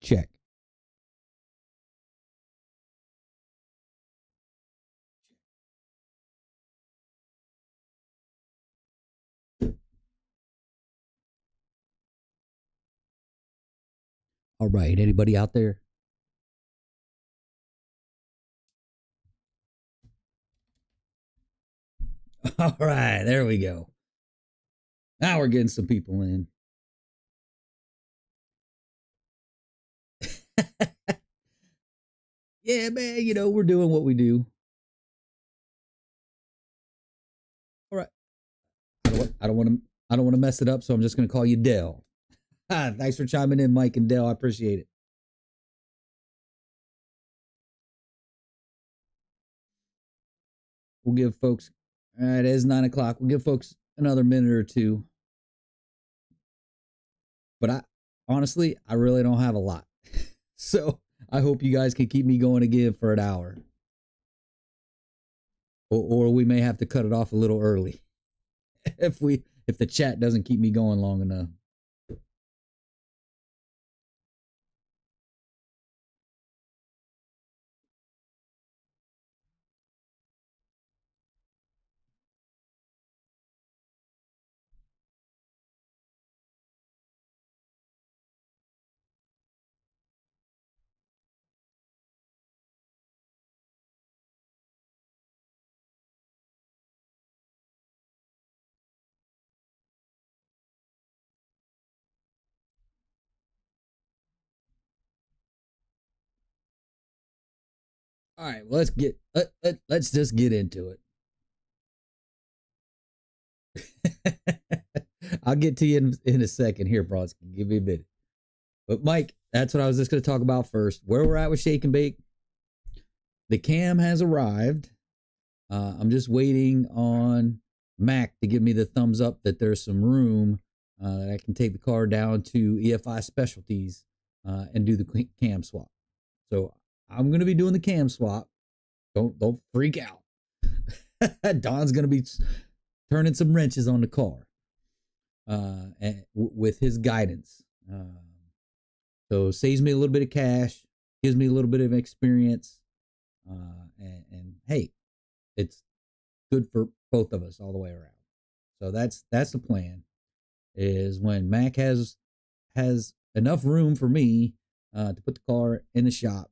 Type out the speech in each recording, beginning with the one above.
Check. All right. Anybody out there? All right. There we go. Now we're getting some people in. Yeah, man. You know, we're doing what we do. All right. I don't want to. I don't want to mess it up, so I'm just going to call you Dell. Thanks for chiming in, Mike and Dell. I appreciate it. We'll give folks. All right, it is 9 o'clock. We'll give folks another minute or two. But I honestly, I really don't have a lot. So I hope you guys can keep me going again for an hour. Or we may have to cut it off a little early if the chat doesn't keep me going long enough. All right, well, let's just get into it. I'll get to you in a second here, Brodsky. Give me a minute. But Mike, that's what I was just going to talk about first. Where we're at with Shake and Bake. The cam has arrived. I'm just waiting on Mac to give me the thumbs up that there's some room that I can take the car down to EFI Specialties and do the cam swap. So I'm going to be doing the cam swap. Don't freak out. Don's going to be turning some wrenches on the car with his guidance. So saves me a little bit of cash, gives me a little bit of experience, and hey, it's good for both of us all the way around. So that's the plan. Is when Mac has enough room for me to put the car in the shop,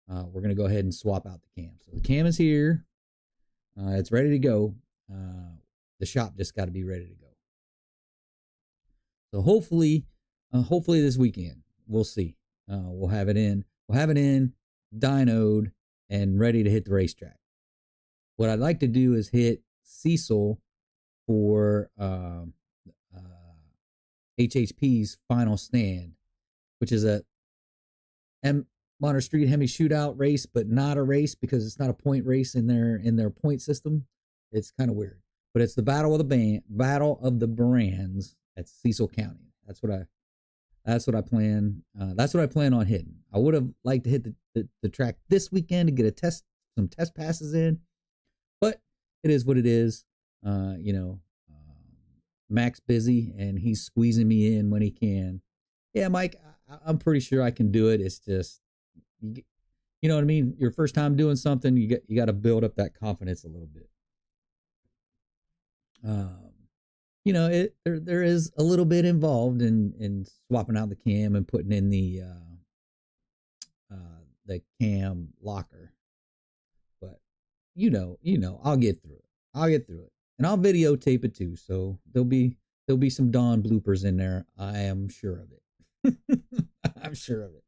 we're gonna go ahead and swap out the cam. So the cam is here. It's ready to go. The shop just got to be ready to go. So hopefully this weekend we'll see. We'll have it in. We'll have it in, dynoed, and ready to hit the racetrack. What I'd like to do is hit Cecil for HHP's final stand, which is a Monter Street Hemi shootout race, but not a race because it's not a point race in their point system. It's kind of weird, but it's the battle of the brands at Cecil County. That's what I plan. That's what I plan on hitting. I would have liked to hit the track this weekend to get some test passes in, but it is what it is. Mac's busy and he's squeezing me in when he can. Yeah, Mike, I'm pretty sure I can do it. It's just, you know what I mean? Your first time doing something, you got to build up that confidence a little bit. There is a little bit involved in swapping out the cam and putting in the cam locker, but I'll get through it, and I'll videotape it too. So there'll be some Dawn bloopers in there. I am sure of it. I'm sure of it.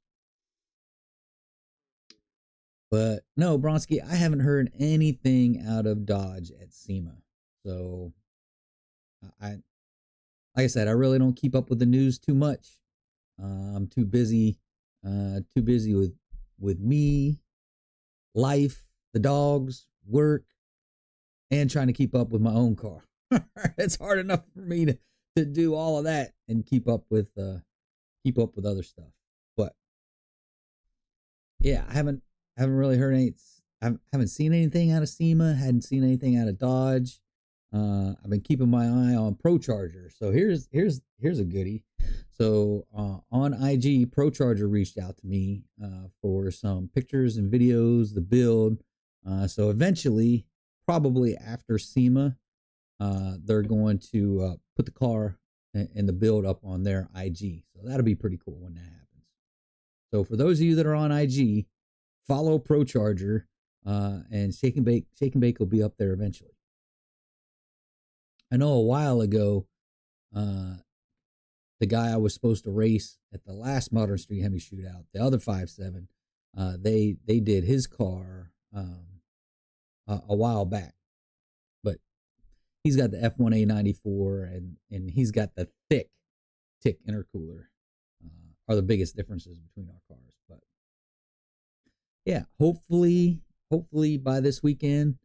But no, Bronsky, I haven't heard anything out of Dodge at SEMA. So like I said, I really don't keep up with the news too much. I'm too busy with me, life, the dogs, work, and trying to keep up with my own car. It's hard enough for me to do all of that and keep up with other stuff. But yeah, I haven't really heard any. I haven't seen anything out of SEMA. Hadn't seen anything out of Dodge. I've been keeping my eye on Pro Charger. So here's a goodie. So on IG, ProCharger reached out to me for some pictures and videos, the build. So eventually, probably after SEMA, they're going to put the car and the build up on their IG. So that'll be pretty cool when that happens. So for those of you that are on IG, follow ProCharger, and Shake and Bake. Shake and Bake will be up there eventually. I know a while ago, the guy I was supposed to race at the last Modern Street Hemi Shootout, the other 5.7, they did his car a while back, but he's got the F1A94 and he's got the thick intercooler. Are the biggest differences between our cars, but yeah, hopefully by this weekend.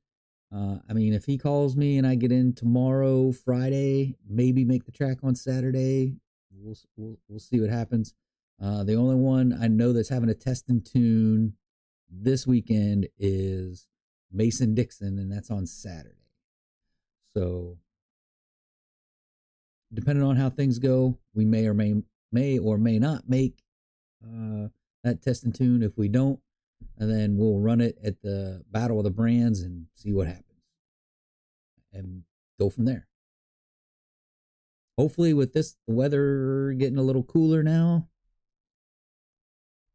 I mean, if he calls me and I get in tomorrow, Friday, maybe make the track on Saturday. We'll see what happens. The only one I know that's having a test and tune this weekend is Mason Dixon, and that's on Saturday. So, depending on how things go, we may or may not make that test and tune. If we don't, and then we'll run it at the Battle of the Brands and see what happens, and go from there. Hopefully, with the weather getting a little cooler now,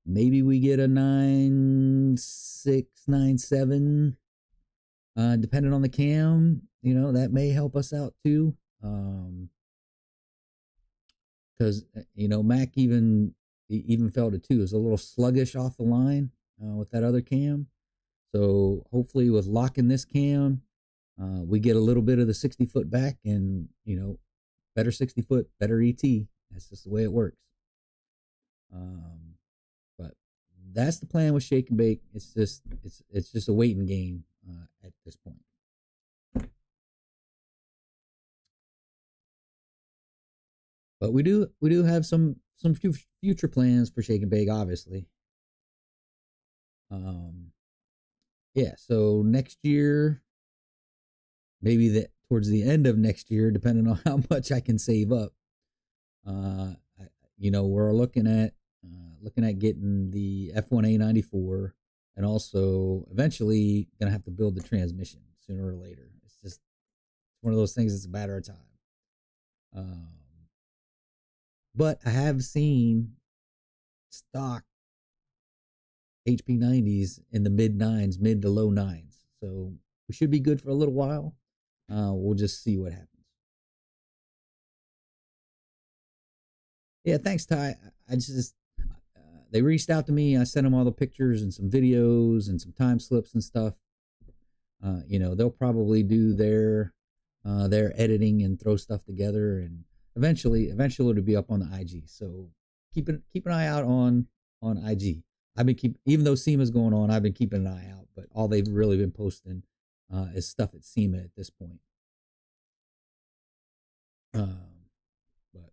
maybe we get a 9.6, 9.7, depending on the cam. That may help us out too. Because Mac even felt it too. It was a little sluggish off the line with that other cam. So hopefully, with locking this cam, we get a little bit of the 60-foot back, and better 60-foot, better ET. That's just the way it works. But that's the plan with Shake and Bake. It's just a waiting game at this point. But we do have some future plans for Shake and Bake, obviously. Yeah. So next year, maybe towards the end of next year, depending on how much I can save up. We're looking at getting the F1A94, and also eventually gonna have to build the transmission sooner or later. It's just one of those things. It's a matter of time. But I have seen stock HP90s in the mid to low 9s, so we should be good for a little while. We'll just see what happens. Yeah, thanks, Ty. I just they reached out to me. I sent them all the pictures and some videos and some time slips and stuff. They'll probably do their editing and throw stuff together, and eventually it'll be up on the IG. So keep an eye out on IG. Even though SEMA's going on, I've been keeping an eye out. But all they've really been posting is stuff at SEMA at this point. But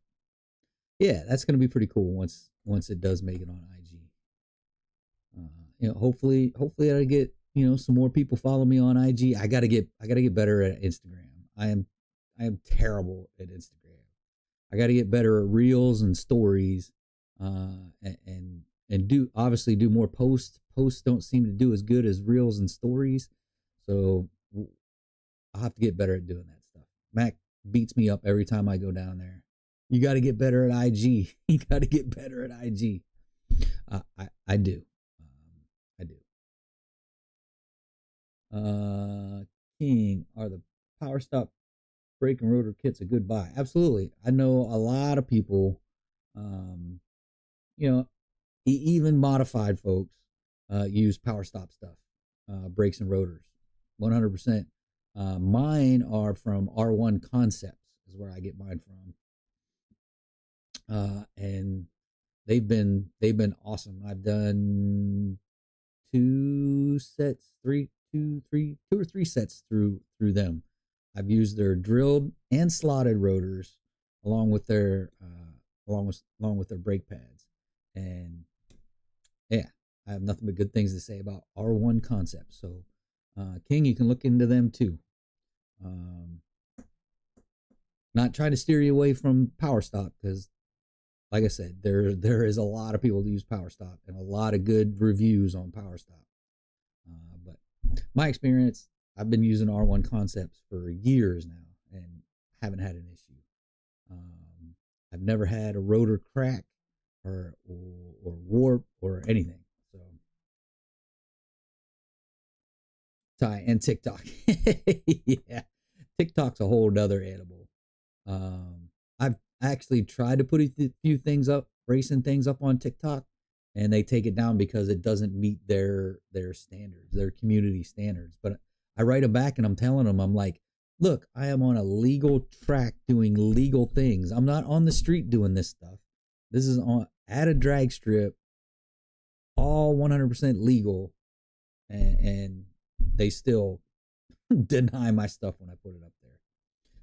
yeah, that's going to be pretty cool once it does make it on IG. Hopefully I get some more people follow me on IG. I gotta get better at Instagram. I am terrible at Instagram. I gotta get better at reels and stories, and do more posts. Posts don't seem to do as good as reels and stories, so I'll have to get better at doing that stuff. Mac beats me up every time I go down there. You got to get better at IG. You got to get better at IG. I do. I do. King, are the Power Stop brake and rotor kits a good buy? Absolutely. I know a lot of people, even modified folks, use Power Stop stuff, brakes and rotors, 100%. Mine are from R1 Concepts, is where I get mine from. And they've been awesome. I've done two or three sets through them. I've used their drilled and slotted rotors along with their brake pads, and yeah, I have nothing but good things to say about R1 Concepts. So, King, you can look into them too. Not trying to steer you away from Power Stop, because like I said, there is a lot of people that use Power Stop and a lot of good reviews on Power Stop. But my experience, I've been using R1 Concepts for years now and haven't had an issue. Um, I've never had a rotor crack or warp or anything. So Ty and TikTok, yeah, TikTok's a whole other animal. I've actually tried to put a few things up, racing things up on TikTok, and they take it down because it doesn't meet their standards, their community standards. But I write them back and I'm telling them, I'm like, look, I am on a legal track doing legal things. I'm not on the street doing this stuff. This is on at a drag strip, all 100% legal, and they still deny my stuff when I put it up there.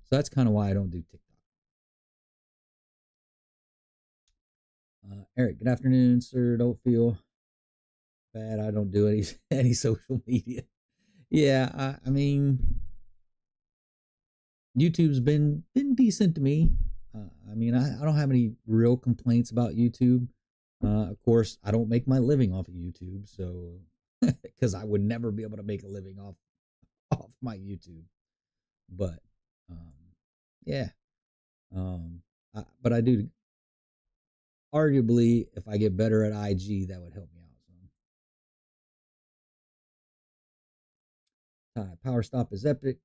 So that's kind of why I don't do TikTok. Eric, good afternoon, sir. Don't feel bad. I don't do any any social media. Yeah, I mean, YouTube's been decent to me. I mean, I don't have any real complaints about YouTube. Of course, I don't make my living off of YouTube, so because I would never be able to make a living off my YouTube. But um, yeah, but I do. Arguably, if I get better at IG, that would help me out. So, power stop is epic.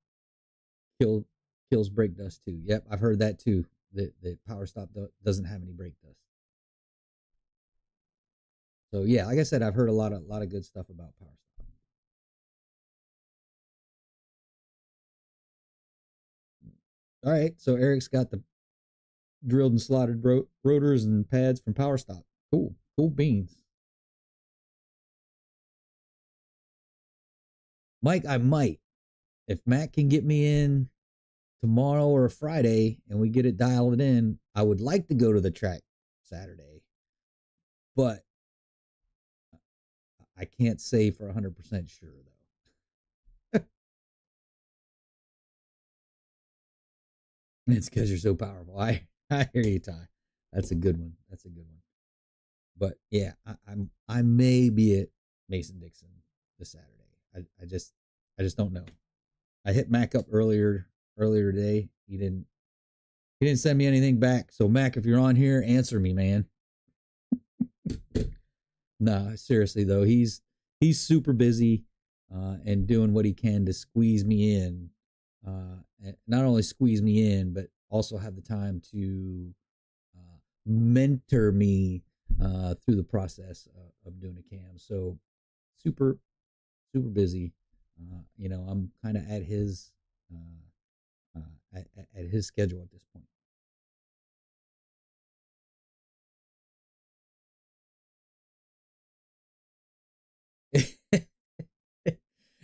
Kill kills brake dust too. Yep, I've heard that too. That power stop doesn't have any brake dust. So yeah, like I said, I've heard a lot of good stuff about power stop. All right, so Eric's got the drilled and slotted rotors and pads from power stop. Cool beans. Mike, I might if Matt can get me in tomorrow or Friday and we get it dialed in. I would like to go to the track Saturday, but I can't say for 100% sure though. It's because you're so powerful. I hear you, Ty. That's a good one. That's a good one. But yeah, I may be at Mason Dixon this Saturday. I just don't know. I hit Mac up earlier today. He didn't send me anything back. So Mac, if you're on here, answer me, man. Nah, seriously though, he's super busy and doing what he can to squeeze me in. Not only squeeze me in, but also have the time to mentor me through the process of doing a cam. So super super busy. I'm kind of at his schedule at this point.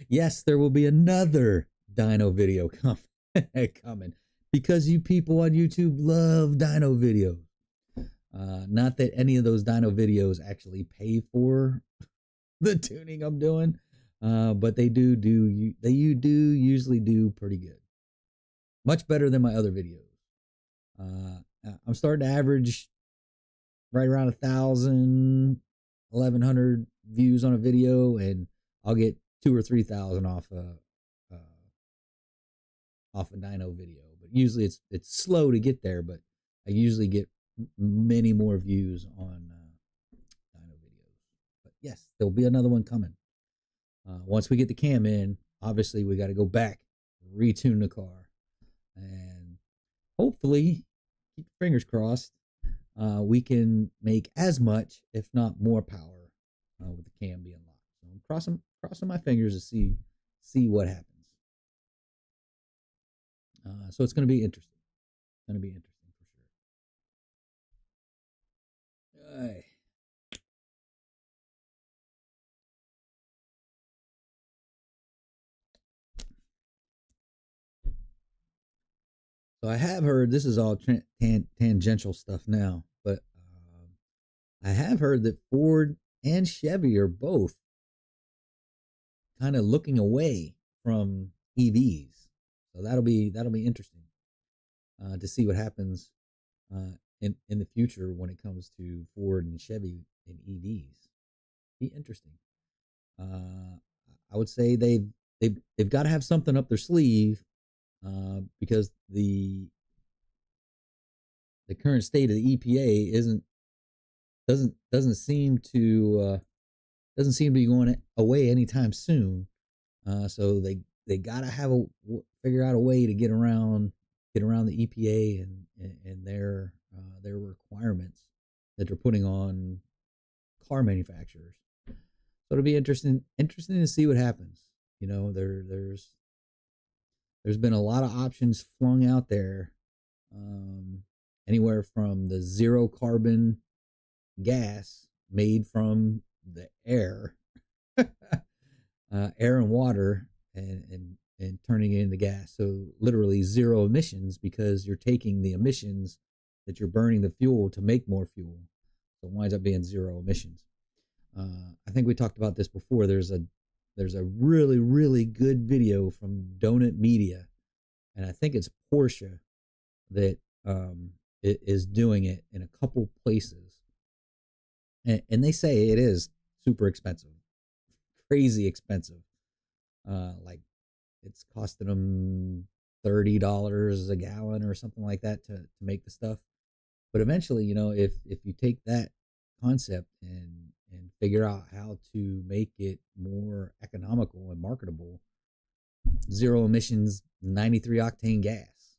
Yes, there will be another Dino video coming because you people on YouTube love Dino videos. Not that any of those Dino videos actually pay for the tuning I'm doing, but they do usually do pretty good, much better than my other videos. I'm starting to average right around 1,000, 1,100 views on a video, and I'll get 2 or 3 thousand uh, off a dyno video. But usually it's slow to get there, but I usually get many more views on dyno videos. But yes, there'll be another one coming. Once we get the cam in, obviously we got to go back, retune the car, and hopefully, keep your fingers crossed, we can make as much, if not more, power with the cam being locked. So I'm crossing my fingers to see what happens. So it's going to be interesting. It's going to be interesting for sure. So I have heard this is all tangential stuff now, but I have heard that Ford and Chevy are both kind of looking away from EVs. So that'll be interesting to see what happens uh, in the future when it comes to Ford and Chevy and EVs. Be interesting. Uh, I would say they've got to have something up their sleeve because the current state of the EPA isn't doesn't seem to doesn't seem to be going away anytime soon. So they gotta have a figure out a way to get around the EPA and their requirements that they're putting on car manufacturers. So it'll be interesting to see what happens. You know, there's been a lot of options flung out there, um, anywhere from the zero carbon gas made from the air, air and water, and turning it into gas. So literally zero emissions because you're taking the emissions that you're burning the fuel to make more fuel. So it winds up being zero emissions. I think we talked about this before. There's a really good video from Donut Media, and I think it's Porsche that is doing it in a couple places, and they say it is super expensive, crazy expensive. Like it's costing them $30 a gallon or something like that to make the stuff. But eventually, you know, if you take that concept and figure out how to make it more economical and marketable, zero emissions 93 octane gas,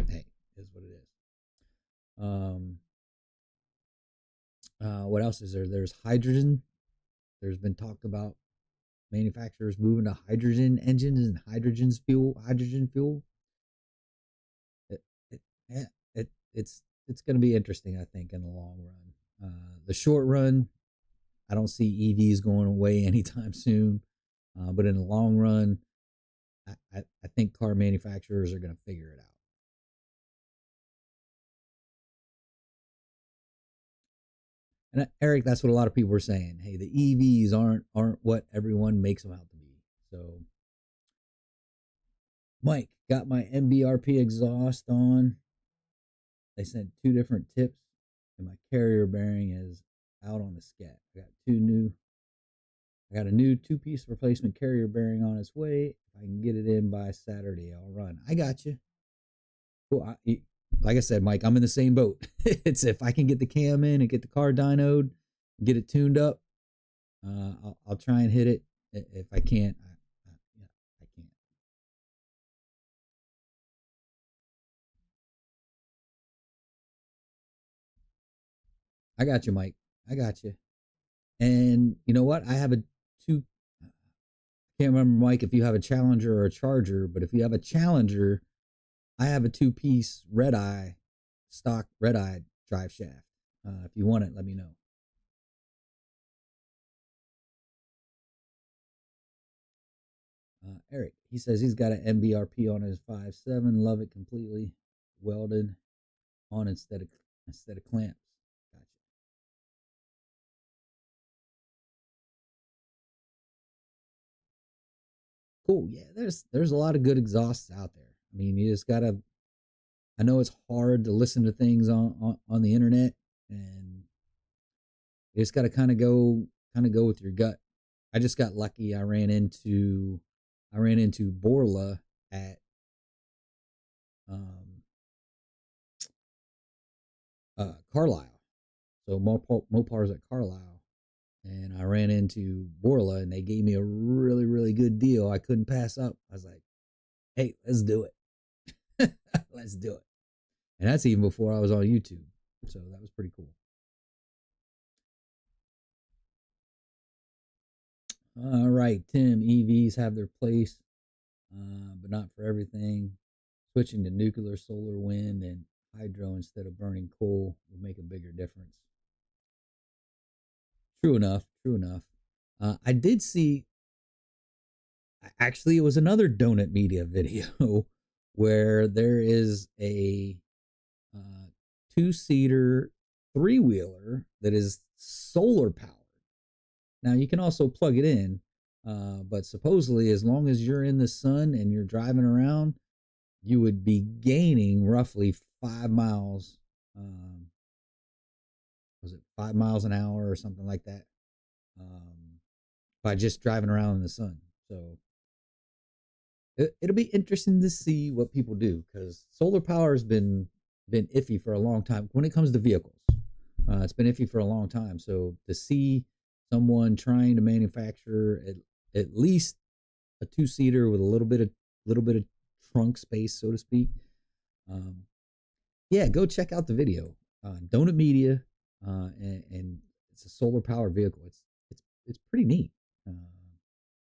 hey, is what it is. What else is there? There's hydrogen. There's been talk about manufacturers moving to hydrogen engines and hydrogen fuel. It, yeah, it's going to be interesting, I think, in the long run. The short run, I don't see EVs going away anytime soon. But in the long run, I think car manufacturers are going to figure it out. And Eric, that's what a lot of people are saying. Hey, the EVs aren't what everyone makes them out to be. So, Mike, got my MBRP exhaust on. They sent two different tips, and my carrier bearing is out on the scat. I got a new two-piece replacement carrier bearing on its way. If I can get it in by Saturday, I'll run. I got you. Cool. Like I said, Mike, I'm in the same boat. It's if I can get the cam in and get the car dynoed, get it tuned up, I'll try and hit it. If I can't, yeah, I can't. I got you, Mike. I got you. And you know what? I have a two. I can't remember, Mike, if you have a Challenger or a Charger, but if you have a Challenger, I have a two-piece red eye, stock red eye drive shaft. If you want it, let me know. Eric, he says he's got an MBRP on his 5.7. Love it completely. Welded on instead of clamps. Gotcha. Cool. Yeah, there's a lot of good exhausts out there. I mean, you just gotta. I know it's hard to listen to things on the internet, and you just gotta kind of go with your gut. I just got lucky. I ran into Borla at um, Carlisle. So Mopar's at Carlisle, and I ran into Borla, and they gave me a really good deal. I couldn't pass up. I was like, "Hey, let's do it, let's do it." And that's even before I was on YouTube, so that was pretty cool. All right, Tim. EVs have their place, but not for everything. Switching to nuclear, solar, wind, and hydro instead of burning coal will make a bigger difference. True enough. True enough. I did see. Actually, it was another Donut Media video where there is a uh, two-seater three-wheeler that is solar powered. Now you can also plug it in, but supposedly as long as you're in the sun and you're driving around, you would be gaining roughly 5 miles. Um, was it 5 miles an hour or something like that? By just driving around in the sun. So it'll be interesting to see what people do because solar power has been iffy for a long time when it comes to vehicles. It's been iffy for a long time. So to see someone trying to manufacture at least a two seater with a little bit of trunk space, so to speak. Um, yeah, go check out the video. Donut Media, and it's a solar powered vehicle. It's pretty neat. Uh,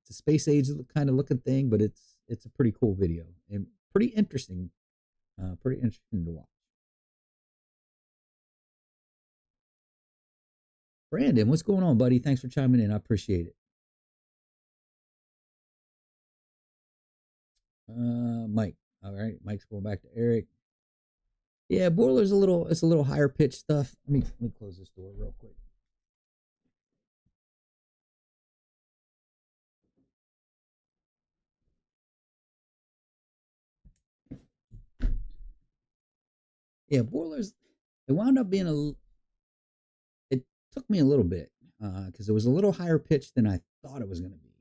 it's a space age kind of looking thing, but it's a pretty cool video and pretty interesting. Pretty interesting to watch. Brandon, what's going on, buddy? Thanks for chiming in. I appreciate it. Mike. All right, Mike's going back to Eric. Yeah, boiler's a little. It's a little higher pitched stuff. Let me close this door real quick. Yeah, boilers. It wound up being a. It took me a little bit because it was a little higher pitched than I thought it was going to be,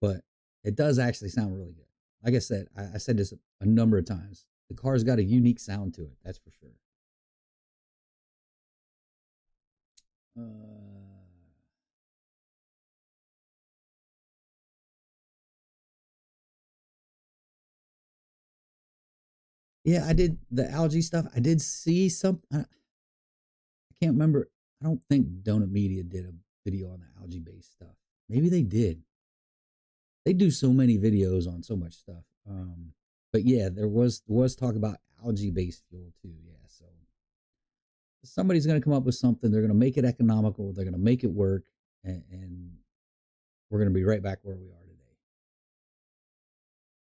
but it does actually sound really good. Like I said, I said this a number of times. The car's got a unique sound to it. That's for sure. Yeah, I did the algae stuff. I did see some. I can't remember. I don't think Donut Media did a video on the algae based stuff. Maybe they did. They do so many videos on so much stuff. But yeah, there was talk about algae based fuel too. Yeah, so somebody's going to come up with something. They're going to make it economical. They're going to make it work, and we're going to be right back where we are today.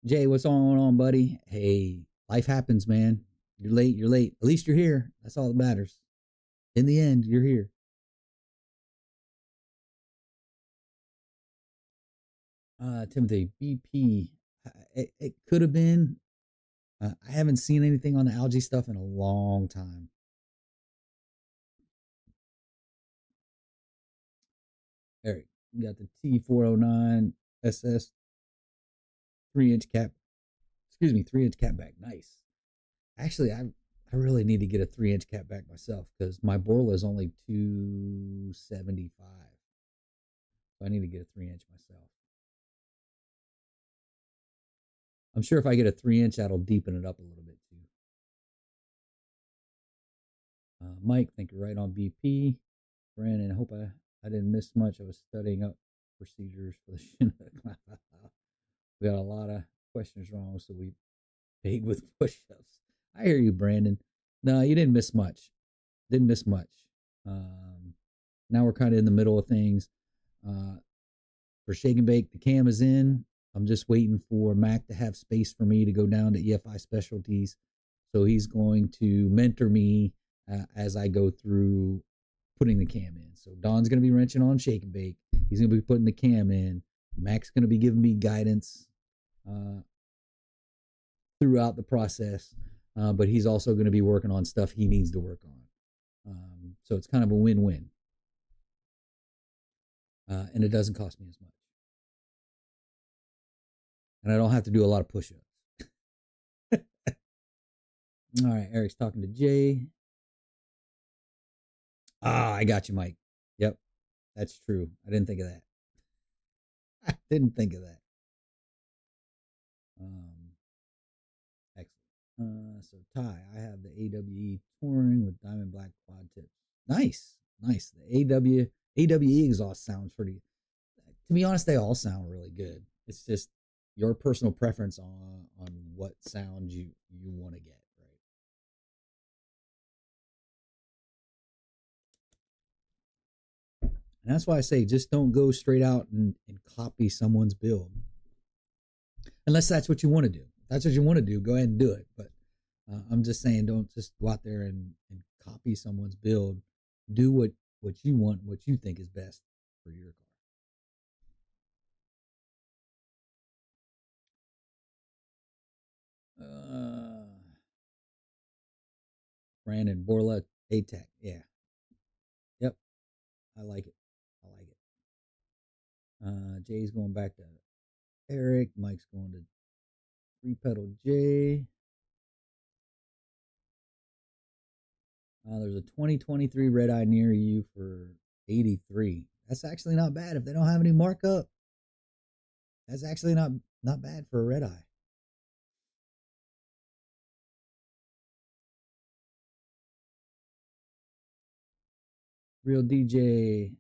Jay, what's going on, buddy? Hey, life happens, man. You're late. You're late. At least you're here. That's all that matters. In the end, you're here. Timothy, BP. It could have been. I haven't seen anything on the algae stuff in a long time. Eric, you got the T409 SS 3 inch cap. Excuse me, 3 inch cap back. Nice. Actually, I really need to get a 3 inch cap back myself because my Borla is only 275. So I need to get a 3 inch myself. I'm sure if I get a 3 inch, that'll deepen it up a little bit too. Mike, think you're right on BP. Brandon, I hope I didn't miss much. I was studying up procedures for the Chinook. We got a lot of questions wrong, so we paid with push-ups. I hear you, Brandon. No, you didn't miss much. Didn't miss much. Um, Now we're kind of in the middle of things. Uh, for Shake and Bake, the cam is in. I'm just waiting for Mac to have space for me to go down to EFI Specialties. So he's going to mentor me as I go through putting the cam in. So Don's going to be wrenching on Shake and Bake. He's going to be putting the cam in. Mac's going to be giving me guidance uh, throughout the process, but he's also going to be working on stuff he needs to work on. So it's kind of a win-win, and it doesn't cost me as much, and I don't have to do a lot of push-ups. All right, Eric's talking to Jay. I got you, Mike. Yep, that's true. I didn't think of that. I didn't think of that. Um, Excellent. So Ty, I have the AWE touring with Diamond Black quad tips. Nice, nice. The AWE exhaust sounds pretty. To be honest, they all sound really good. It's just your personal preference on what sound you want to get, right? And that's why I say just don't go straight out and copy someone's build, unless that's what you want to do. If that's what you want to do, go ahead and do it. But I'm just saying, don't just go out there and copy someone's build. Do what you want, what you think is best for your car. Uh, Brandon Borla A-Tech. Yeah. Yep. I like it. I like it. Jay's going back to Eric. Mike's going to three pedal J. There's a 2023 red eye near you for 83. That's actually not bad if they don't have any markup. That's actually not bad for a red eye. Real DJ.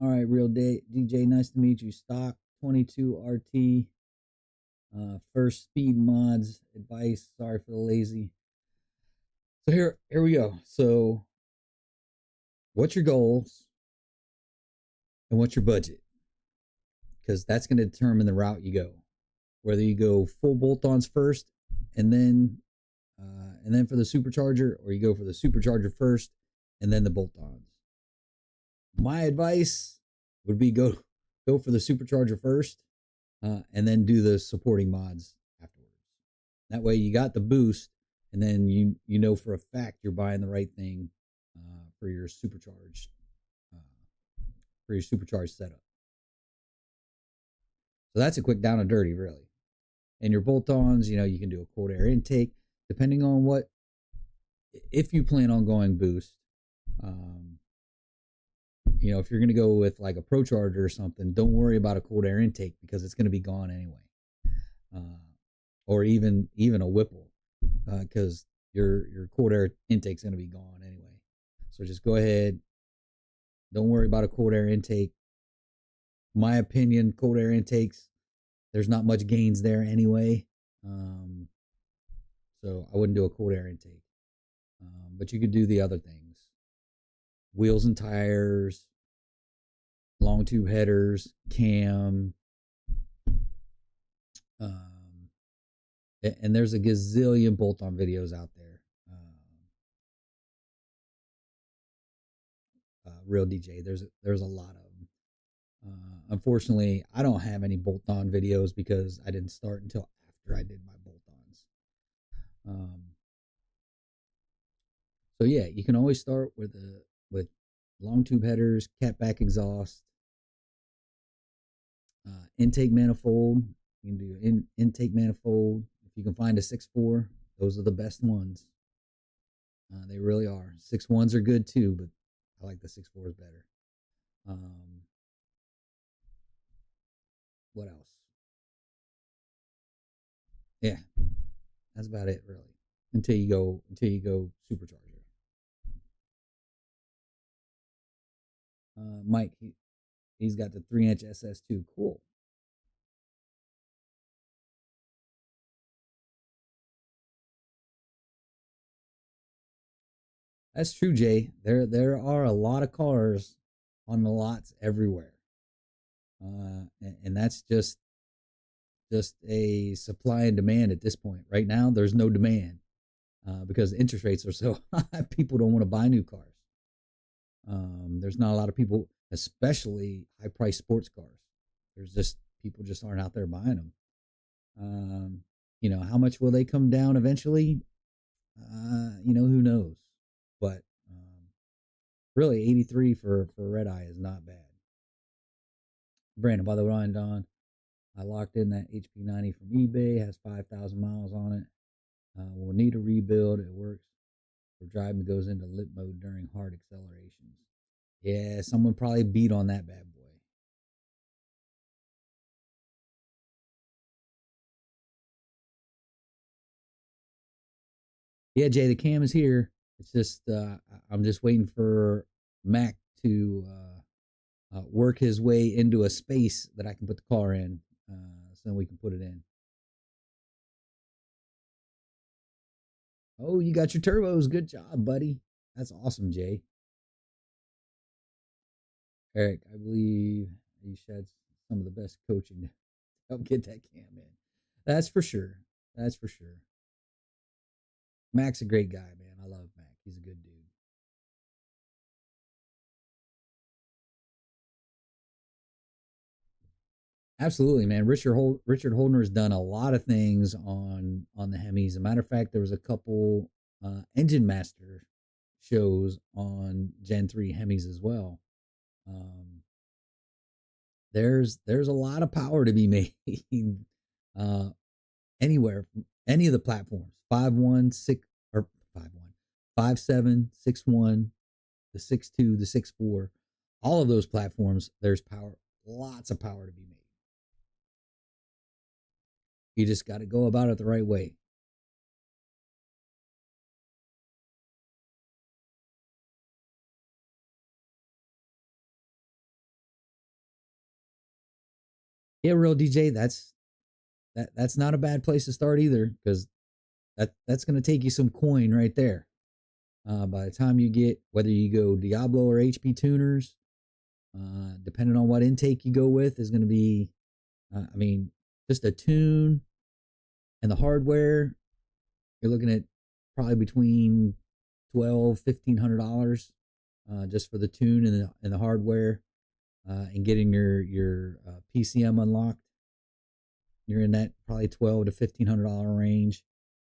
All right, real DJ. Nice to meet you. Stock 22 RT. First speed mods advice. Sorry for the lazy. So here we go. So, what's your goals and what's your budget? Because that's going to determine the route you go. Whether you go full bolt-ons first, and then for the supercharger, or you go for the supercharger first and then the bolt-ons. My advice would be go for the supercharger first, and then do the supporting mods afterwards. That way you got the boost, and then you know for a fact you're buying the right thing for your supercharged setup. So that's a quick down and dirty, really. And your bolt-ons, you can do a cold air intake, depending on if you plan on going boost. If you're going to go with like a Pro Charger or something, don't worry about a cold air intake because it's going to be gone anyway. Or even a Whipple, because your cold air intake's going to be gone anyway. So just go ahead. Don't worry about a cold air intake. My opinion, cold air intakes, there's not much gains there anyway. So I wouldn't do a cold air intake. But you could do the other things: wheels and tires, long tube headers, cam. And there's a gazillion bolt-on videos out there. Real DJ, there's a lot of them. Unfortunately, I don't have any bolt-on videos because I didn't start until after I did my bolt-ons. So yeah, you can always start with long tube headers, catback exhaust, intake manifold. You can do intake manifold. If you can find a 6.4, those are the best ones. They really are. 6.1s are good too, but I like the 6.4s better. What else? Yeah, that's about it really. Until you go supercharger. Mike, he's got the 3-inch SS2. Cool. That's true, Jay. There are a lot of cars on the lots everywhere, and that's just a supply and demand at this point. Right now, there's no demand because interest rates are so high. People don't want to buy new cars. There's not a lot of people, especially high price sports cars. There's just people just aren't out there buying them. How much will they come down eventually? Who knows? But really, 83 for red eye is not bad. Brandon, by the way, Don, I locked in that HP90 from eBay. Has 5,000 miles on it. Will need a rebuild. It works for driving. Goes into lit mode during hard accelerations. Yeah, someone probably beat on that bad boy. Yeah, Jay, the cam is here. It's just I'm just waiting for Mac to work his way into a space that I can put the car in, so we can put it in. Oh, you got your turbos. Good job, buddy. That's awesome, Jay. Eric, I believe you shed some of the best coaching to help get that cam in. That's for sure. That's for sure. Mac's a great guy, man. I love Mac. He's a good dude. Absolutely, man. Richard Holdner has done a lot of things on the Hemis. As a matter of fact, there was a couple Engine Master shows on Gen 3 Hemis as well. Um, there's a lot of power to be made uh, anywhere, any of the platforms. 5.1, 6 or 5.1, 5.7, 6.1, the 6.2, the 6.4, all of those platforms. There's power, lots of power to be made. You just got to go about it the right way. Yeah, real DJ. That's not a bad place to start either, because that's going to take you some coin right there. By the time you get, whether you go Diablo or HP tuners, depending on what intake you go with, is going to be, I mean, just a tune and the hardware. You're looking at probably between 12, $1,500 just for the tune and the hardware, and getting your PCM unlocked. You're in that probably 12 to $1,500 range.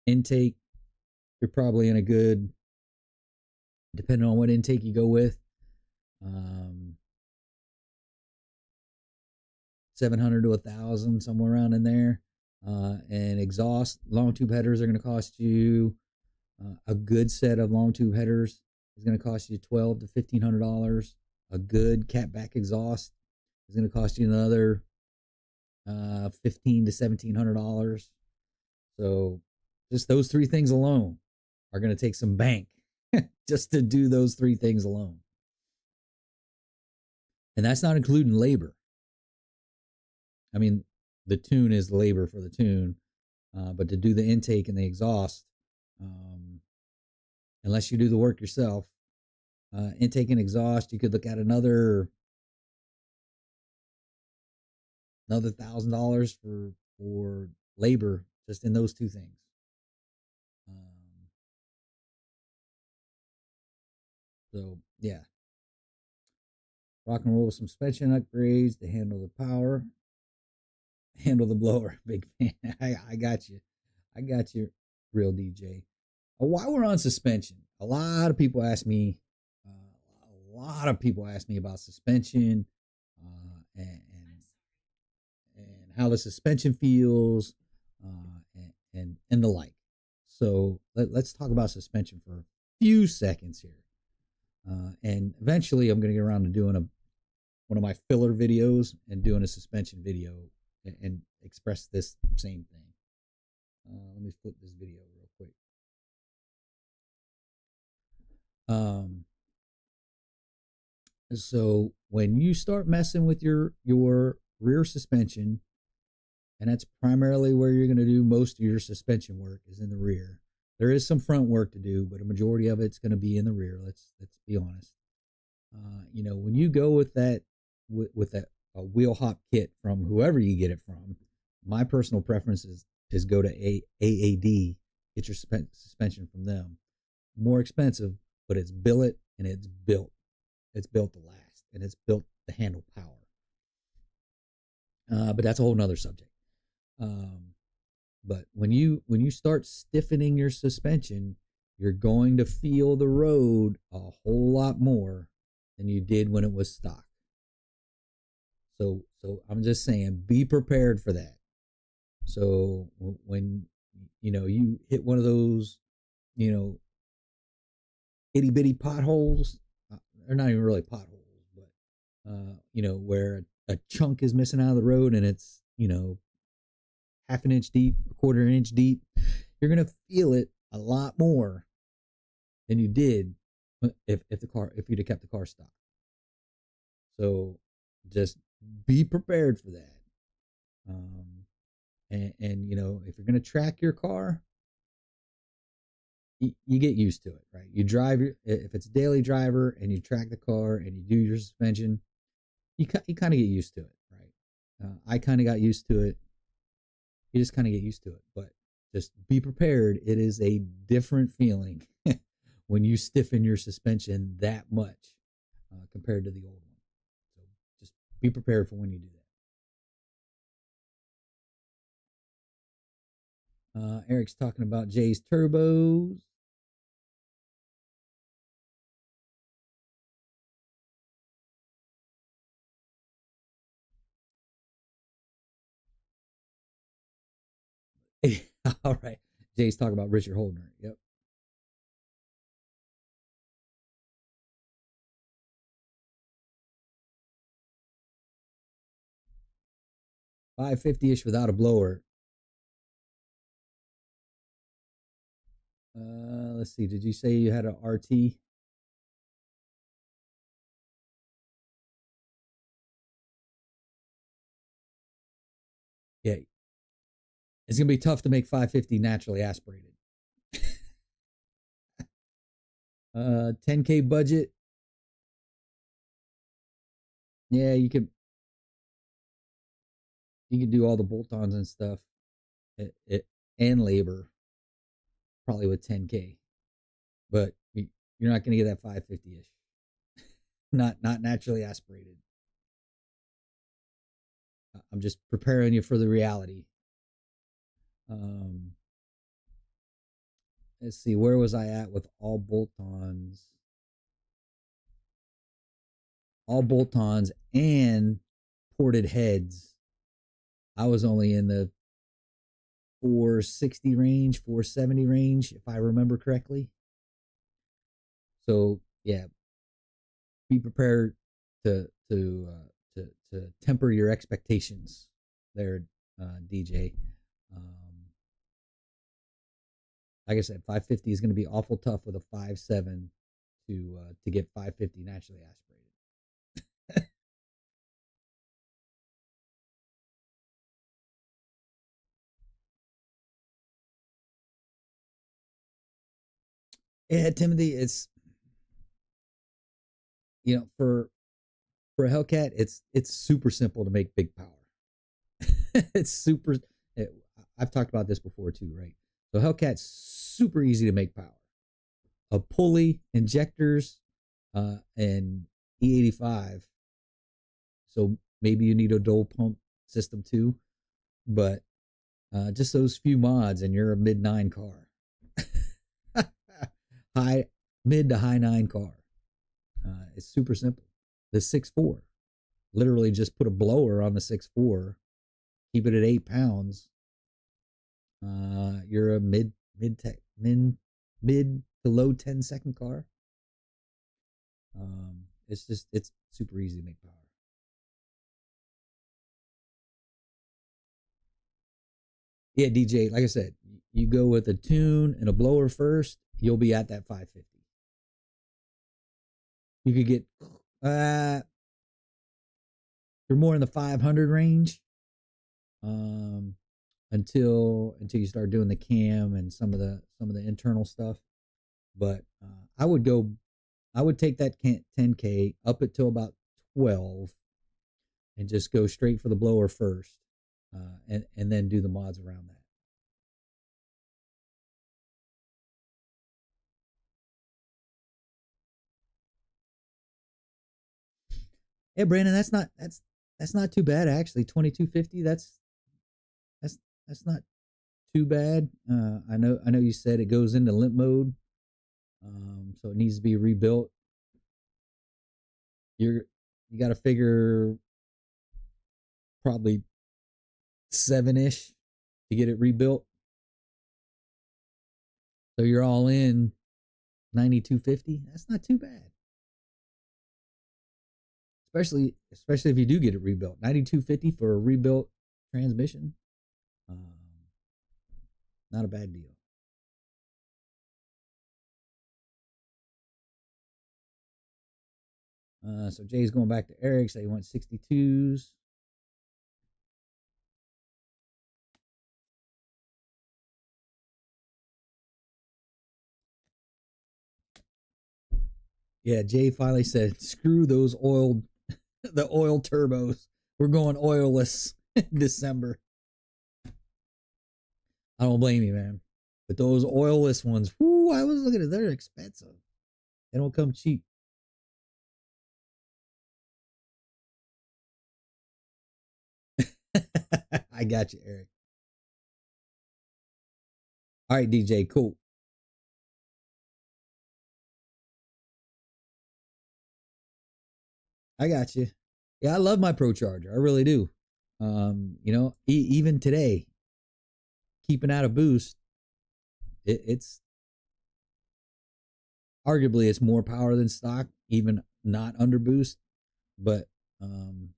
Intake, you're probably in a good, depending on what intake you go with, um, 700 to 1,000, somewhere around in there. And exhaust, long tube headers are going to cost you, a good set of long tube headers is going to cost you 12 to $1,500. A good catback exhaust is going to cost you another 15 to $1,700. So just those three things alone are going to take some bank just to do those three things alone. And that's not including labor. I mean, the tune is labor for the tune, but to do the intake and the exhaust, um, unless you do the work yourself, intake and exhaust, you could look at another $1,000 for labor just in those two things. Um, so yeah, rock and roll with some suspension upgrades to handle the power, handle the blower. Big fan. I got you. I got you, real DJ. While we're on suspension, a lot of people ask me, about suspension, and how the suspension feels, and the like. So let's talk about suspension for a few seconds here, and eventually I'm going to get around to doing one of my filler videos and doing a suspension video, and express this same thing. Let me flip this video real quick. Um, so when you start messing with your rear suspension, and that's primarily where you're going to do most of your suspension work, is in the rear. There is some front work to do, but a majority of it's going to be in the rear. Let's be honest. When you go with that a wheel hop kit from whoever you get it from, my personal preference is go to AAD, get your suspension from them. More expensive, but it's billet and it's built. It's built to last, and it's built to handle power. But that's a whole nother subject. Um, but when you start stiffening your suspension, you're going to feel the road a whole lot more than you did when it was stock. So I'm just saying, be prepared for that. So when you hit one of those, you know, itty bitty potholes, they're not even really potholes, but where a chunk is missing out of the road, and it's half an inch deep, a quarter inch deep, you're gonna feel it a lot more than you did if you'd have kept the car stock. So just be prepared for that. Um, and if you're gonna track your car, you get used to it, right? You drive if it's a daily driver and you track the car and you do your suspension, you kind of get used to it, right? I kind of got used to it. You just kind of get used to it, but just be prepared. It is a different feeling when you stiffen your suspension that much compared to the old one. So just be prepared for when you do that. Eric's talking about Jay's turbos. All right. Jay's talking about Richard Holdner. Yep. 550 ish without a blower. Let's see. Did you say you had a RT? Yeah. It's going to be tough to make 550 naturally aspirated. 10K budget. Yeah, you can do all the bolt-ons and stuff. And labor probably with 10K, but you're not going to get that 550 ish. Not naturally aspirated. I'm just preparing you for the reality. Um, let's see, where was I at with all bolt-ons and ported heads. I was only in the 460 range, 470 range, if I remember correctly. So yeah, be prepared to temper your expectations there, DJ. Like I said, 550 is going to be awful tough with a 5.7 to get 550 naturally aspirated. Yeah, Timothy, it's for a Hellcat, it's super simple to make big power. It's super. It, I've talked about this before too, right? So Hellcat's super easy to make power. A pulley, injectors, and E85. So maybe you need a dual pump system too, but just those few mods, and you're a mid nine car, high mid to high nine car. It's super simple. The 6.4, literally just put a blower on the 6.4, keep it at 8 pounds. You're a mid to low 10-second car. It's super easy to make power. Yeah, DJ, like I said, you go with a tune and a blower first, you'll be at that 550. You could get uh you're more in the 500 range, um until you start doing the cam and some of the internal stuff. But I would take that 10K up it till about 12 and just go straight for the blower first, and then do the mods around that. Yeah, Brandon, that's not too bad actually. 2250. That's that's not too bad. I know you said it goes into limp mode, so it needs to be rebuilt. You got to figure probably 7 ish to get it rebuilt. So you're all in 9250. That's not too bad, especially if you do get it rebuilt. 9250 for a rebuilt transmission, um, not a bad deal. So Jay's going back to Eric. So he wants 62s. Yeah, Jay finally said, "Screw those the oil turbos. We're going oilless December." I don't blame you, man. But those oilless ones, whoo, I was looking at, they're expensive. They don't come cheap. I got you, Eric. All right, DJ, cool. I got you. Yeah, I love my Pro Charger. I really do. Even today, keeping out of boost, it's arguably it's more power than stock, even not under boost. But um,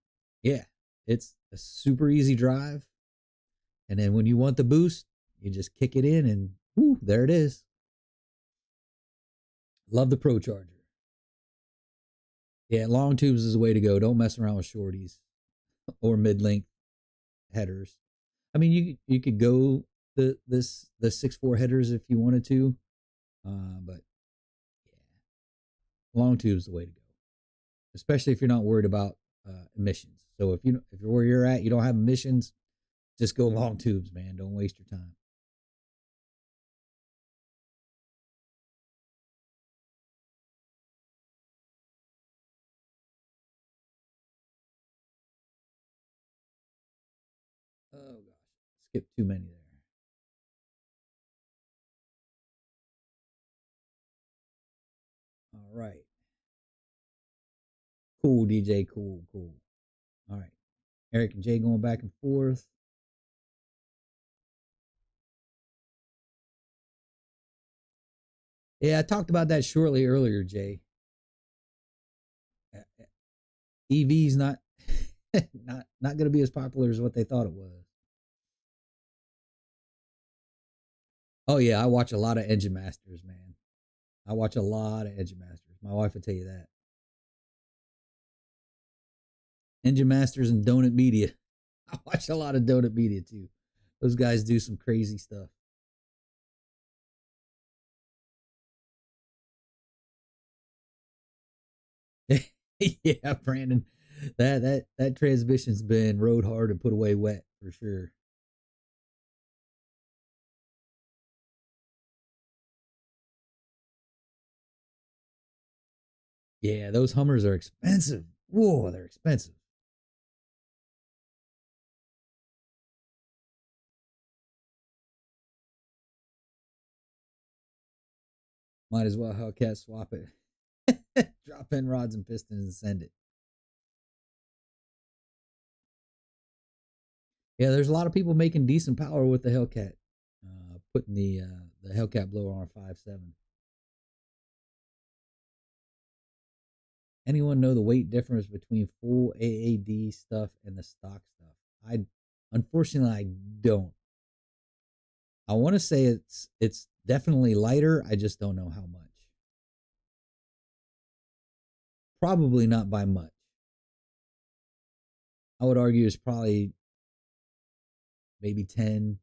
yeah, it's a super easy drive. And then when you want the boost, you just kick it in, and whoo, there it is. Love the Pro Charger. Yeah, long tubes is the way to go. Don't mess around with shorties or mid length headers. I mean, you could go the 6.4 headers if you wanted to, but yeah, long tubes the way to go, especially if you're not worried about emissions. So if you're where you're at, you don't have emissions, just go long tubes, man. Don't waste your time. Oh gosh, skip too many there. All right, cool, DJ, cool, cool. All right, Eric and Jay going back and forth. Yeah, I talked about that shortly earlier, Jay. EV's not not going to be as popular as what they thought it was. Oh yeah, I watch a lot of Engine Masters, man. I watch a lot of Engine Masters. My wife will tell you that. Engine Masters and Donut Media. I watch a lot of Donut Media too. Those guys do some crazy stuff. Yeah, Brandon. That transmission's been rode hard and put away wet for sure. Yeah, those Hummers are expensive. Whoa, they're expensive. Might as well Hellcat swap it. Drop in rods and pistons and send it. Yeah, there's a lot of people making decent power with the Hellcat. Putting the Hellcat blower on a 5.7. Anyone know the weight difference between full AAD stuff and the stock stuff? I unfortunately I don't. I want to say it's definitely lighter. I just don't know how much. Probably not by much. I would argue it's probably maybe 10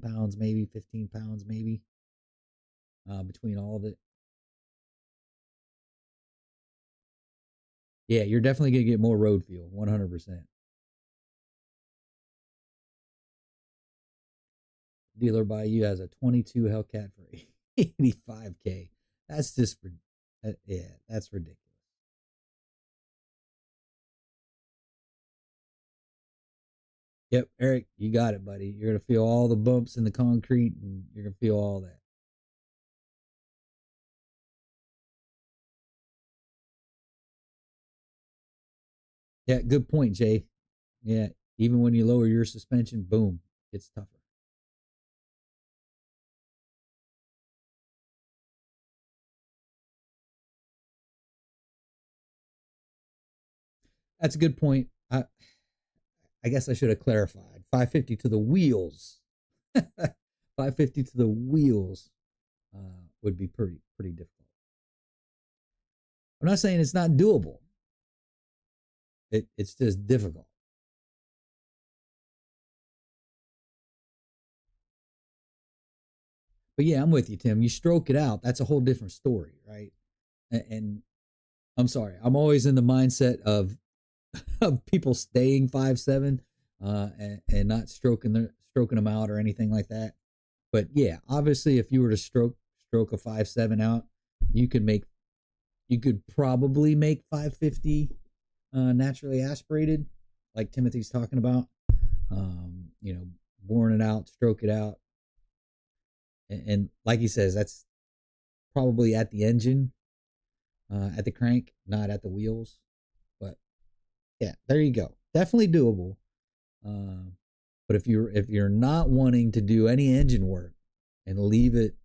pounds, maybe 15 pounds, maybe between all of it. Yeah, you're definitely gonna get more road fuel, 100%. Dealer by you has a 22 Hellcat for 85K. That's just for yeah, that's ridiculous. Yep, Eric, you got it, buddy. You're gonna feel all the bumps in the concrete, and you're gonna feel all that. Yeah, good point, Jay. Yeah, even when you lower your suspension, boom, it's tougher. That's a good point. I guess I should have clarified. 550 to the wheels. 550 to the wheels would be pretty difficult. I'm not saying it's not doable. It's just difficult. But yeah, I'm with you, Tim. You stroke it out, that's a whole different story, right? And I'm sorry, I'm always in the mindset of people staying 5'7", and not stroking them out or anything like that. But yeah, obviously, if you were to stroke a 5'7" out, you could make you could probably make 550 naturally aspirated, like Timothy's talking about. You know, boring it out, stroke it out. And like he says, that's probably at the engine, at the crank, not at the wheels. But yeah, there you go. Definitely doable. Uh, but if you're not wanting to do any engine work and leave it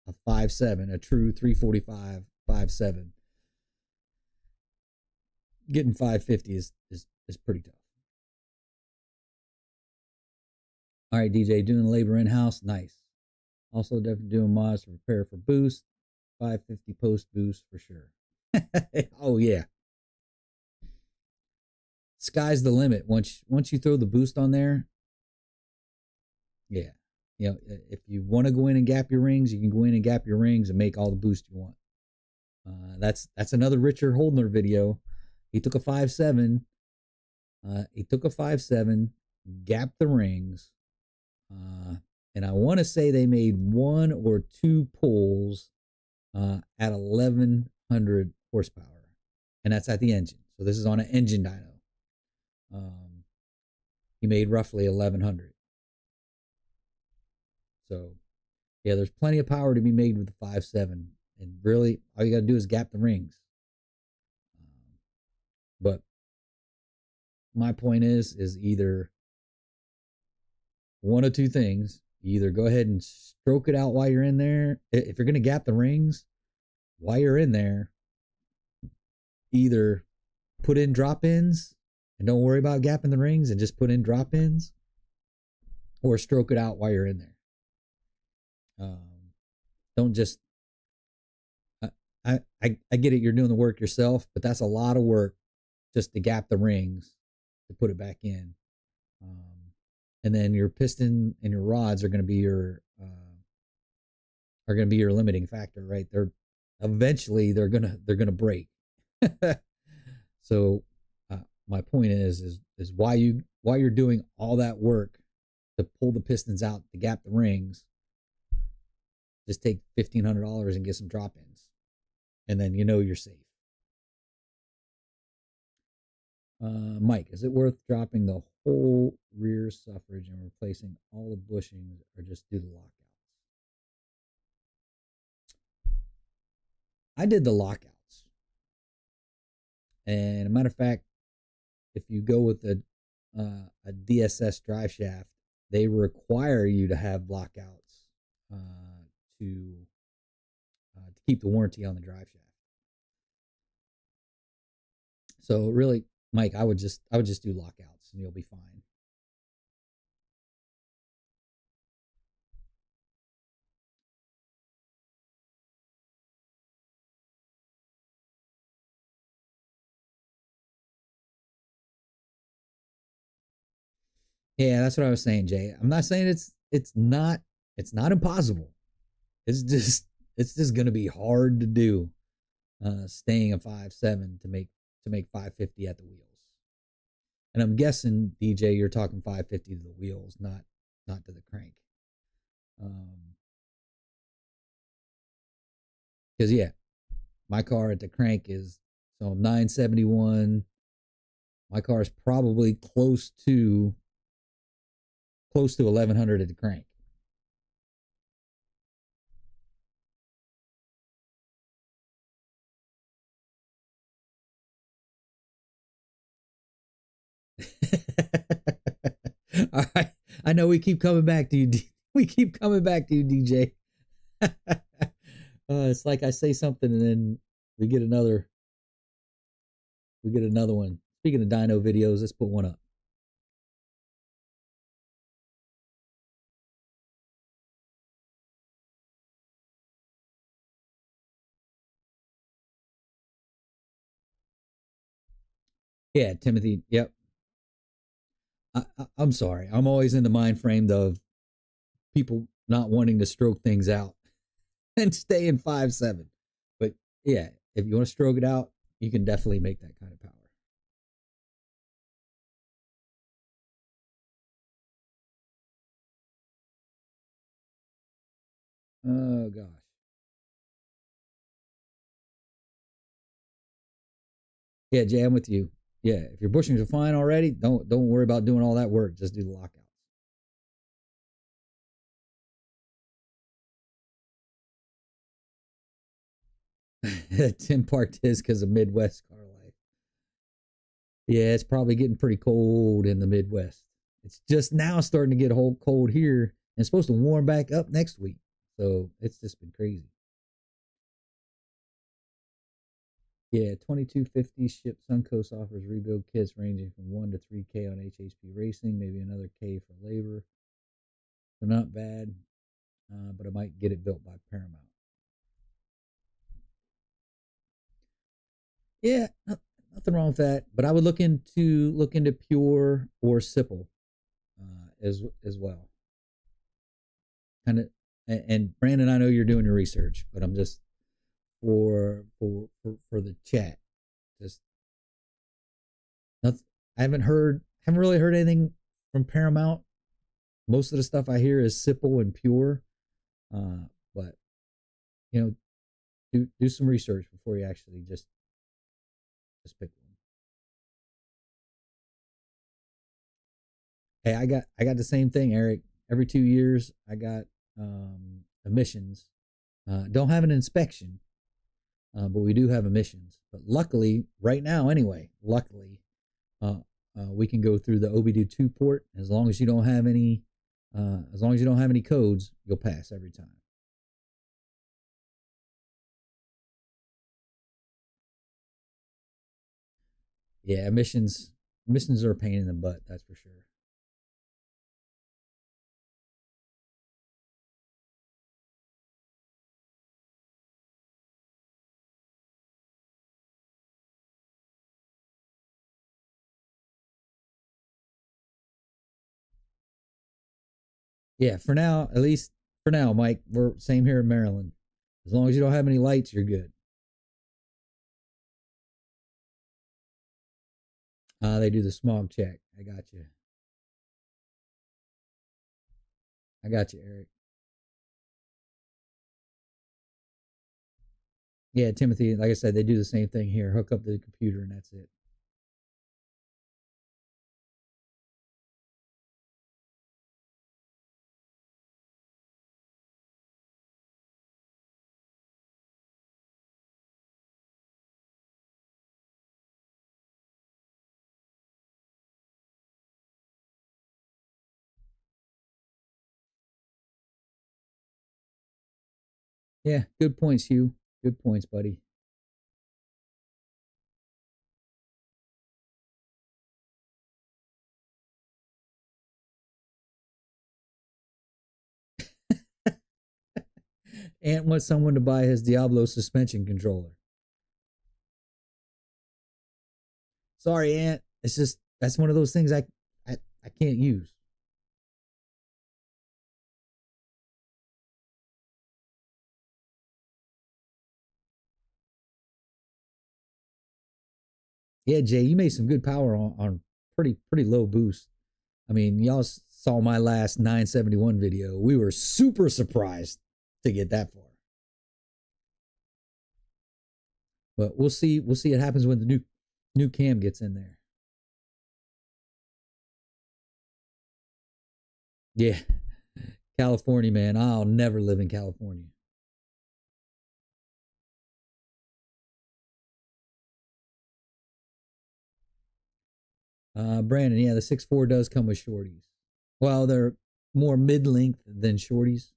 a 5.7, a true 345 5.7, getting 550 is pretty tough. All right, DJ, doing labor in house, nice. Also, definitely doing mods to prepare for boost, 550 post boost for sure. Oh yeah, sky's the limit. Once you throw the boost on there, yeah, if you want to go in and gap your rings, you can go in and gap your rings and make all the boost you want. That's another Richard Holdner video. He took a 5.7. He took a 5.7, gapped the rings, and I want to say they made one or two pulls at 1100 horsepower, and that's at the engine. So this is on an engine dyno. He made roughly 1100. So yeah, there's plenty of power to be made with the 5.7, and really all you got to do is gap the rings. But my point is either one of two things. You either go ahead and stroke it out while you're in there. If you're going to gap the rings while you're in there, either put in drop ins and don't worry about gapping the rings and just put in drop ins, or stroke it out while you're in there. Don't just. I get it. You're doing the work yourself, but that's a lot of work just to gap the rings to put it back in. And then your piston and your rods are going to be your limiting factor, right? Eventually they're gonna break. So my point is why you're doing all that work to pull the pistons out to gap the rings. Just take $1,500 and get some drop-ins, and then you're safe. Mike, is it worth dropping the whole rear suffrage and replacing all the bushings, or just do the lockouts? I did the lockouts, and a matter of fact, if you go with a DSS drive shaft, they require you to have lockouts to keep the warranty on the drive shaft. So really, Mike, I would just do lockouts and you'll be fine. Yeah, that's what I was saying, Jay. I'm not saying it's not impossible. It's just gonna be hard to do. Staying a 5.7 to make 550 at the wheels. And I'm guessing, DJ, you're talking 550 to the wheels, not to the crank. Because yeah, my car at the crank is, so 971. My car is probably close to 1100 at the crank. All right, I know we keep coming back to you. We keep coming back to you, DJ. It's like I say something and then we get another one. Speaking of dyno videos, let's put one up. Yeah, Timothy. Yep. I'm sorry. I'm always in the mind frame of people not wanting to stroke things out and stay in 5.7. But yeah, if you want to stroke it out, you can definitely make that kind of power. Oh gosh. Yeah, Jay, I'm with you. Yeah, if your bushings are fine already, don't worry about doing all that work. Just do the lockouts. Tim parked his because of Midwest car life. Yeah, it's probably getting pretty cold in the Midwest. It's just now starting to get whole cold here, and it's supposed to warm back up next week. So it's just been crazy. Yeah, 2250 ship Suncoast offers rebuild kits ranging from 1 to 3K on HHP Racing, maybe another K for labor. So not bad, but I might get it built by Paramount. Yeah, nothing wrong with that. But I would look into Pure or Sipple as well. Kind of, and Brandon, I know you're doing your research, but I'm just for the chat. Just nothing. Haven't really heard anything from Paramount. Most of the stuff I hear is Sipple and Pure, but you know, do some research before you actually just pick one. Hey, I got the same thing, Eric. Every 2 years, I got emissions. Don't have an inspection, but we do have emissions. But luckily, right now, anyway, uh, we can go through the OBD2 port as long as you don't have any. As long as you don't have any codes, you'll pass every time. Yeah, emissions are a pain in the butt. That's for sure. Yeah, for now, at least for now, Mike. We're same here in Maryland. As long as you don't have any lights, you're good. They do the smog check. I got you. I got you, Eric. Yeah, Timothy. Like I said, they do the same thing here. Hook up the computer, and that's it. Yeah, good points, Hugh. Good points, buddy. Ant wants someone to buy his Diablo suspension controller. Sorry, Ant. It's just that's one of those things I can't use. Yeah, Jay, you made some good power on pretty low boost. I mean, y'all saw my last 971 video. We were super surprised to get that far. But we'll see. We'll see what happens when the new cam gets in there. Yeah, California, man. I'll never live in California. Brandon, yeah, the 6'4" does come with shorties. Well, they're more mid length than shorties.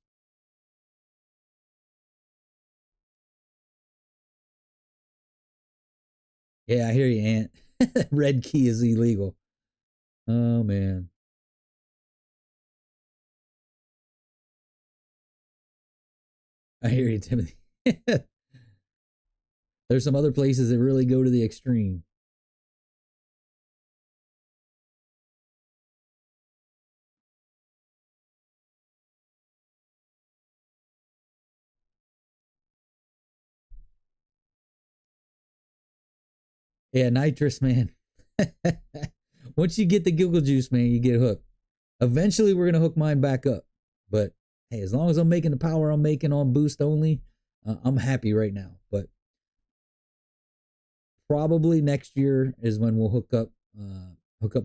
Yeah, I hear you, Ant. Red key is illegal. Oh man, I hear you, Timothy. There's some other places that really go to the extreme. Yeah, nitrous, man. Once you get the giggle juice, man, you get hooked. Eventually, we're gonna hook mine back up. But hey, as long as I'm making the power I'm making on boost only, I'm happy right now. But probably next year is when we'll hook up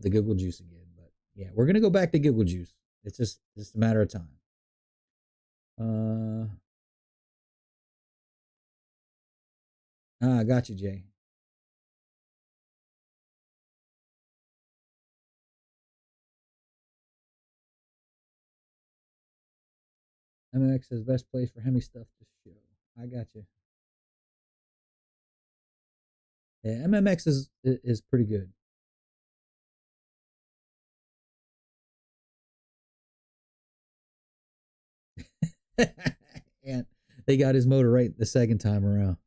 the giggle juice again. But yeah, we're gonna go back to giggle juice. It's just a matter of time. Uh, Ah, I got you, Jay. MX is best place for Hemi stuff to show. I got you. Yeah, MMX is pretty good. And they got his motor right the second time around.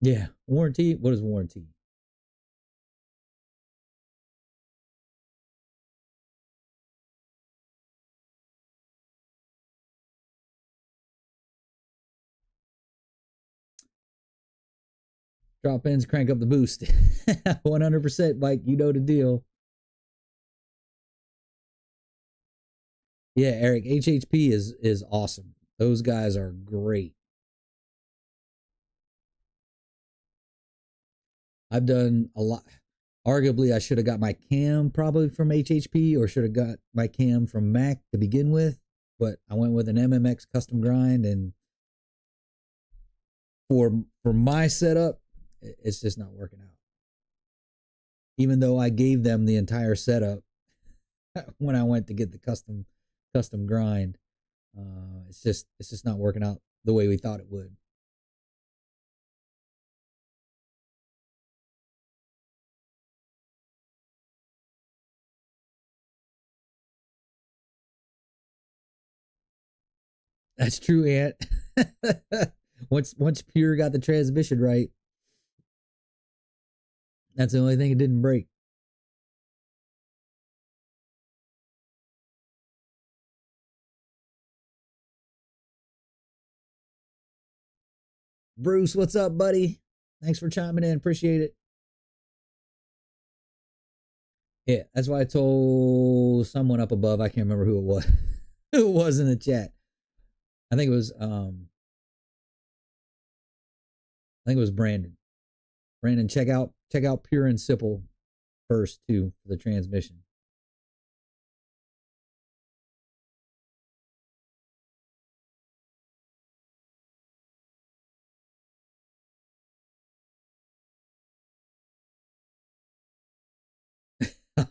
Yeah, warranty. What is warranty? Drop ins, crank up the boost. 100% bike. You know the deal. Yeah, Eric. HHP is awesome. Those guys are great. I've done a lot. Arguably, I should have got my cam probably from HHP or should have got my cam from Mac to begin with. But I went with an MMX custom grind, and for my setup, it's just not working out. Even though I gave them the entire setup when I went to get the custom grind, it's just not working out the way we thought it would. That's true, Ant. Once Pure got the transmission right, that's the only thing it didn't break. Bruce, what's up, buddy? Thanks for chiming in. Appreciate it. Yeah, that's why I told someone up above. I can't remember who it was. Who it was in the chat. I think it was I think it was Brandon. Brandon, check out Pure and Simple first too for the transmission.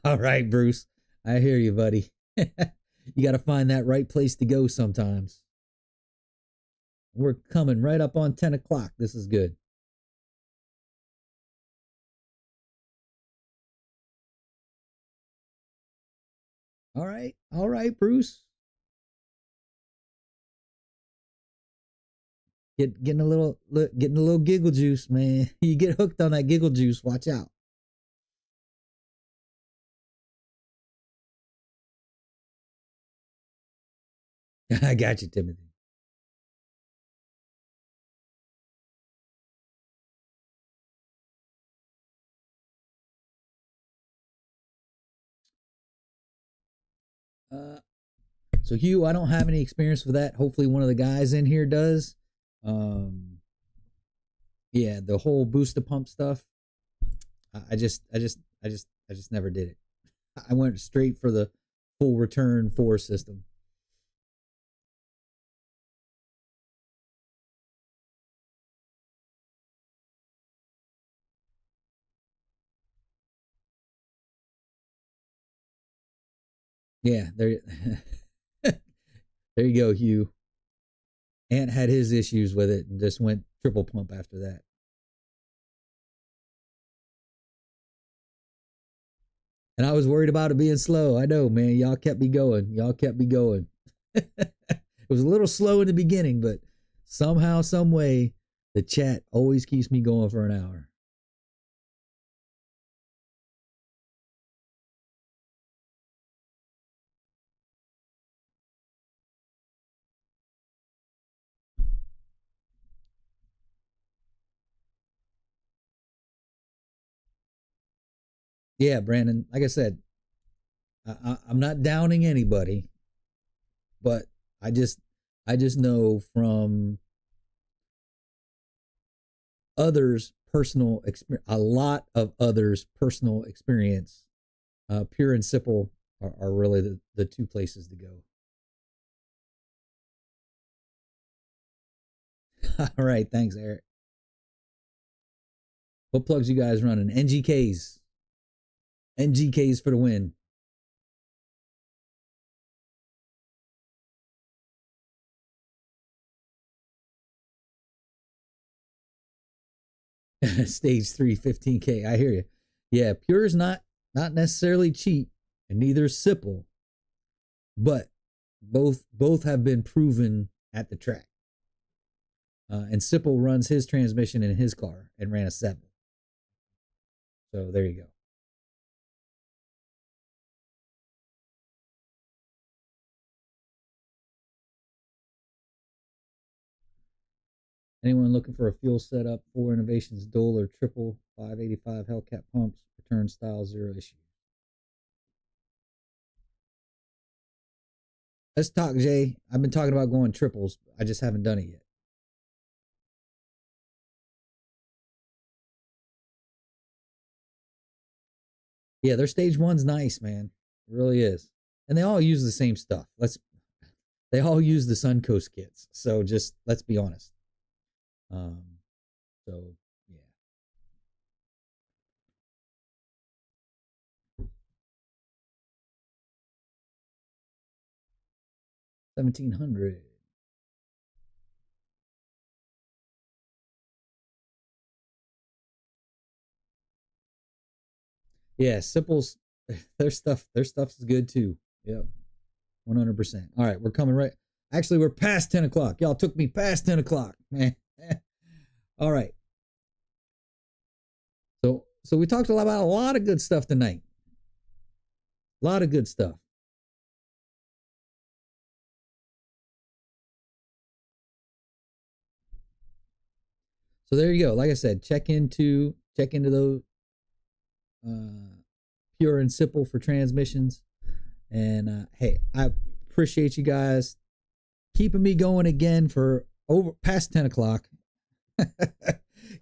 All right, Bruce. I hear you, buddy. You got to find that right place to go sometimes. We're coming right up on 10 o'clock. This is good. All right. All right, Bruce. Getting a little giggle juice, man. You get hooked on that giggle juice. Watch out. I got you, Timothy. Uh, so Hugh, I don't have any experience with that. Hopefully, one of the guys in here does. Um, yeah, the whole booster pump stuff. I just never did it. I went straight for the full return four system. Yeah, there, there you go, Hugh. Ant had his issues with it and just went triple pump after that. And I was worried about it being slow. I know, man. Y'all kept me going. Y'all kept me going. It was a little slow in the beginning, but somehow, some way, the chat always keeps me going for an hour. Yeah, Brandon. Like I said, I'm not downing anybody, but I just I just know from others' personal experience, a lot of others' personal experience. Pure and simple are really the two places to go. All right, thanks, Eric. What plugs you guys running? NGKs. NGKs for the win. Stage 3, 15K. I hear you. Yeah, Pure's not necessarily cheap, and neither is Sipple, but both have been proven at the track. And Sipple runs his transmission in his car and ran a 7. So there you go. Anyone looking for a fuel setup? 4 Innovations dual or triple 585 Hellcat pumps, return style, 0 issues. Let's talk, Jay. I've been talking about going triples. I just haven't done it yet. Yeah, their stage one's nice, man. It really is. And they all use the same stuff. They all use the Suncoast kits. So just let's be honest. Um, so yeah. 1700. Yeah, Sipple's their stuff is good too. Yep. 100%. All right, we're coming right. Actually, we're past 10 o'clock. Y'all took me past 10 o'clock, man. All right. So we talked about a lot of good stuff tonight. A lot of good stuff. So there you go. Like I said, check into those uh, Pure and Simple for transmissions. And hey, I appreciate you guys keeping me going again for over past 10 o'clock.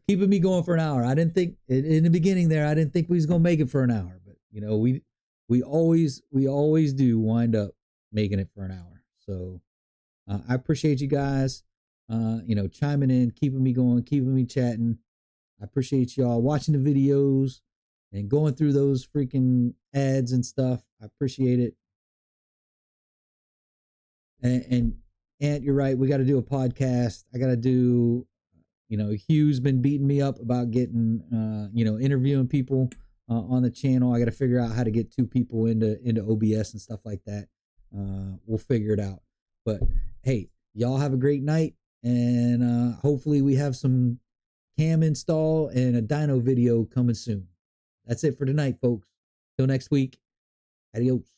Keeping me going for an hour. I didn't think in the beginning there, I didn't think we was gonna make it for an hour, but we always do wind up making it for an hour. So I appreciate you guys, chiming in, keeping me going, keeping me chatting. I appreciate y'all watching the videos and going through those freaking ads and stuff. I appreciate it. And Ant, you're right. We got to do a podcast. I got to do. Hugh's been beating me up about getting, interviewing people on the channel. I got to figure out how to get 2 people into OBS and stuff like that. We'll figure it out. But hey, y'all have a great night, and hopefully we have some cam install and a dyno video coming soon. That's it for tonight, folks. Till next week. Adios.